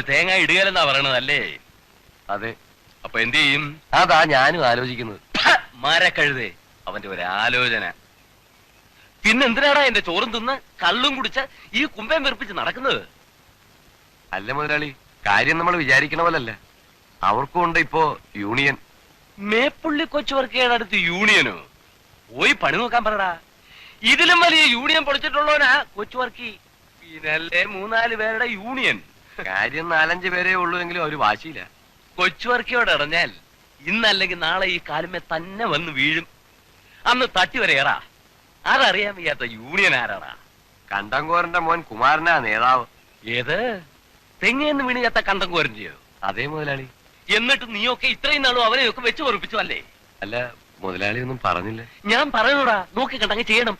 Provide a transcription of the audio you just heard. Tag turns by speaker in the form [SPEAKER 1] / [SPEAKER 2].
[SPEAKER 1] ഒരു തേങ്ങ ഇടുകയല്ലെന്നാ പറയണതല്ലേ?
[SPEAKER 2] അതെ.
[SPEAKER 1] അപ്പൊ എന്ത് ചെയ്യും?
[SPEAKER 2] അതാ ഞാനും ആലോചിക്കുന്നത്.
[SPEAKER 1] മരക്കഴുതേ, അവന്റെ ഒരു ആലോചന. പിന്നെന്തിനാടാ എന്റെ ചോറും തിന്ന് കള്ളും കുടിച്ച് ഈ കുമ്പേം വെറുപ്പിച്ച് നടക്കുന്നത്?
[SPEAKER 2] അല്ല മുതലാളി, കാര്യം നമ്മൾ വിചാരിക്കണ പോലല്ല. അവർക്കും ഉണ്ട് ഇപ്പോ യൂണിയൻ.
[SPEAKER 1] മേപ്പുള്ളി കൊച്ചു വർക്കിയുടെ അടുത്ത് യൂണിയനോ? പോയി പണി നോക്കാൻ പറടാ. ഇതിലും വലിയ യൂണിയൻ പൊളിച്ചിട്ടുള്ളവനാ കൊച്ചു വർക്കി. പിന്നല്ലേ 3-4 പേരുടെ യൂണിയൻ.
[SPEAKER 2] കാര്യം 4-5 പേരേ ഉള്ളൂ എങ്കിലും അവര് വാശിയില്ല.
[SPEAKER 1] കൊച്ചു വർക്കിയോട് ഇറഞ്ഞാൽ ഇന്നല്ലെങ്കിൽ നാളെ ഈ കാലുമേ തന്നെ വന്ന് വീഴും. അന്ന് തട്ടി വരെയറാ. അതറിയാൻ വയ്യാത്ത യൂണിയൻ ആരാടാ?
[SPEAKER 2] കണ്ടങ്കോരന്റെ മോൻ കുമാരനാ നേതാവ്.
[SPEAKER 1] ഏത് തെങ്ങേന്ന് വീണ് ചത്ത കണ്ടങ്കോരൻ ചെയ്യോ?
[SPEAKER 2] അതേ മുതലാളി.
[SPEAKER 1] എന്നിട്ട് നീയൊക്കെ ഇത്രയും നാളും അവരെയൊക്കെ വെച്ച് പൊറപ്പിച്ചു അല്ലേ?
[SPEAKER 2] അല്ല മുതലാളി ഒന്നും പറഞ്ഞില്ല.
[SPEAKER 1] ഞാൻ പറയണോടാ, നോക്കി കണ്ടങ്ങ് ചെയ്യണം.